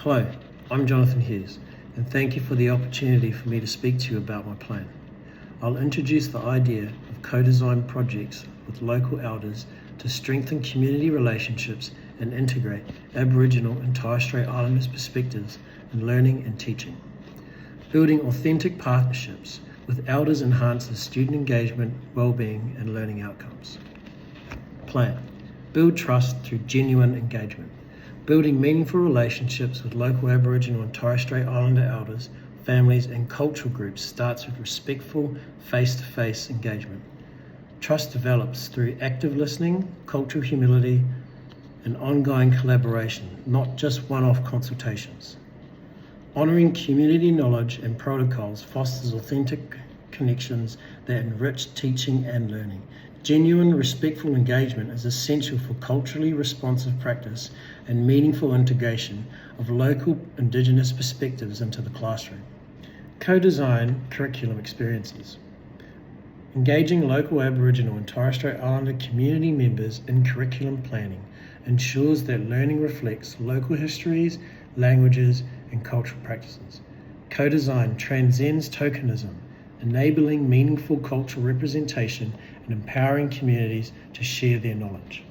Hello, I'm Jonathan Hughes, and thank you for the opportunity for me to speak to you about my plan. I'll introduce the idea of co-design projects with local elders to strengthen community relationships and integrate Aboriginal and Torres Strait Islanders' perspectives in learning and teaching. Building authentic partnerships with elders enhances student engagement, well-being, and learning outcomes. Plan. Build trust through genuine engagement. Building meaningful relationships with local Aboriginal and Torres Strait Islander elders, families, and cultural groups starts with respectful, face-to-face engagement. Trust develops through active listening, cultural humility, and ongoing collaboration, not just one-off consultations. Honouring community knowledge and protocols fosters authentic connections that enrich teaching and learning. Genuine, respectful engagement is essential for culturally responsive practice and meaningful integration of local Indigenous perspectives into the classroom. Co-design curriculum experiences. Engaging local Aboriginal and Torres Strait Islander community members in curriculum planning ensures that learning reflects local histories, languages, and cultural practices. Co-design transcends tokenism, enabling meaningful cultural representation and empowering communities to share their knowledge.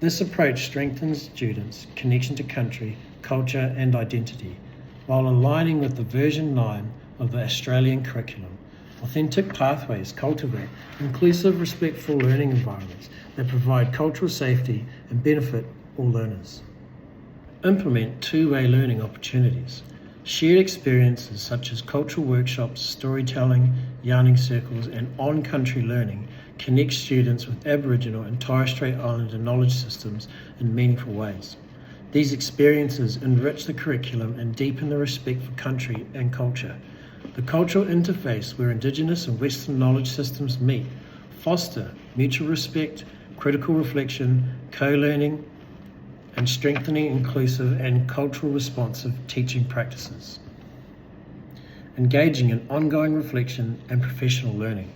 This approach strengthens students' connection to country, culture, and identity, while aligning with the version 9 of the Australian curriculum. Authentic pathways cultivate inclusive, respectful learning environments that provide cultural safety and benefit all learners. Implement two-way learning opportunities. Shared experiences such as cultural workshops, storytelling, yarning circles, and on-country learning connect students with Aboriginal and Torres Strait Islander knowledge systems in meaningful ways. These experiences enrich the curriculum and deepen the respect for country and culture. The cultural interface where Indigenous and Western knowledge systems meet foster mutual respect, critical reflection, co-learning, and strengthening inclusive and cultural responsive teaching practices. Engaging in ongoing reflection and professional learning.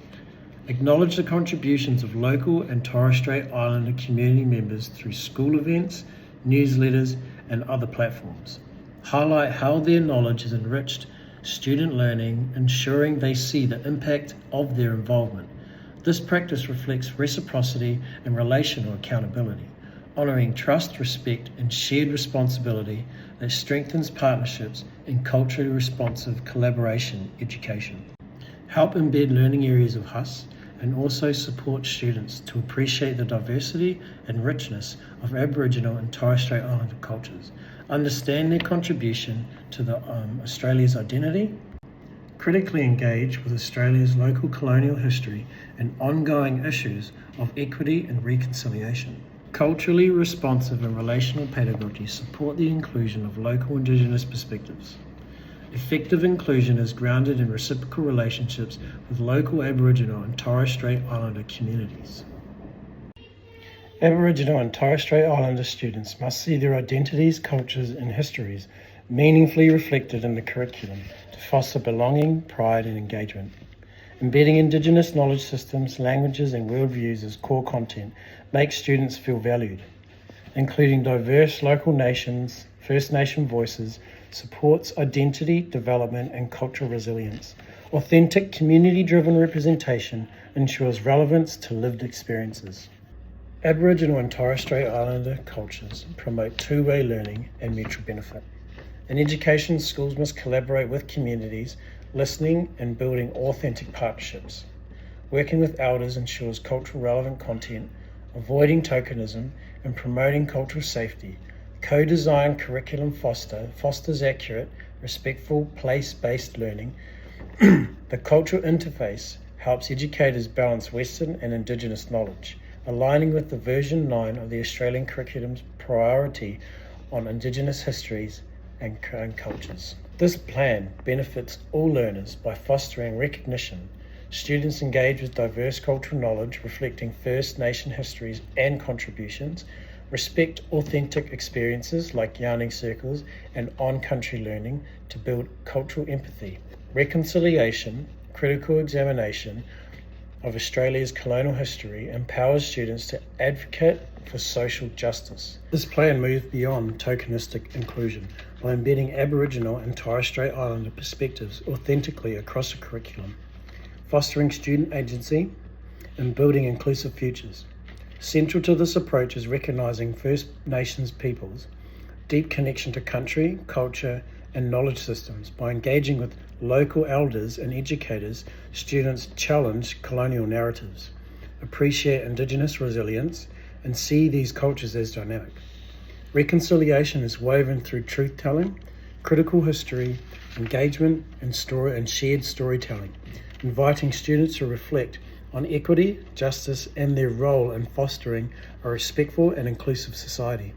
Acknowledge the contributions of local and Torres Strait Islander community members through school events, newsletters, and other platforms. Highlight how their knowledge has enriched student learning, ensuring they see the impact of their involvement. This practice reflects reciprocity and relational accountability, honouring trust, respect, and shared responsibility that strengthens partnerships and culturally responsive collaboration education. Help embed learning areas of HUS and also support students to appreciate the diversity and richness of Aboriginal and Torres Strait Islander cultures, understand their contribution to Australia's identity, critically engage with Australia's local colonial history and ongoing issues of equity and reconciliation. Culturally responsive and relational pedagogy support the inclusion of local Indigenous perspectives. Effective inclusion is grounded in reciprocal relationships with local Aboriginal and Torres Strait Islander communities. Aboriginal and Torres Strait Islander students must see their identities, cultures, and histories meaningfully reflected in the curriculum to foster belonging, pride, and engagement. Embedding Indigenous knowledge systems, languages, and worldviews as core content makes students feel valued. Including diverse local nations, First Nation voices, supports identity, development, and cultural resilience. Authentic, community-driven representation ensures relevance to lived experiences. Aboriginal and Torres Strait Islander cultures promote two-way learning and mutual benefit. In education, schools must collaborate with communities, listening and building authentic partnerships. Working with elders ensures cultural relevant content, avoiding tokenism, and promoting cultural safety. Co-design curriculum fosters accurate, respectful, place-based learning. The cultural interface helps educators balance Western and Indigenous knowledge, aligning with the version 9 of the Australian curriculum's priority on Indigenous histories and cultures. This plan benefits all learners by fostering recognition. Students engage with diverse cultural knowledge reflecting First Nation histories and contributions, respect authentic experiences like yarning circles and on-country learning to build cultural empathy, reconciliation, critical examination of Australia's colonial history empowers students to advocate for social justice. This plan moves beyond tokenistic inclusion, by embedding Aboriginal and Torres Strait Islander perspectives authentically across the curriculum, fostering student agency, and building inclusive futures. Central to this approach is recognising First Nations peoples' deep connection to country, culture, and knowledge systems. By engaging with local elders and educators, students challenge colonial narratives, appreciate Indigenous resilience, and see these cultures as dynamic. Reconciliation is woven through truth-telling, critical history, engagement, and shared storytelling, inviting students to reflect on equity, justice, and their role in fostering a respectful and inclusive society.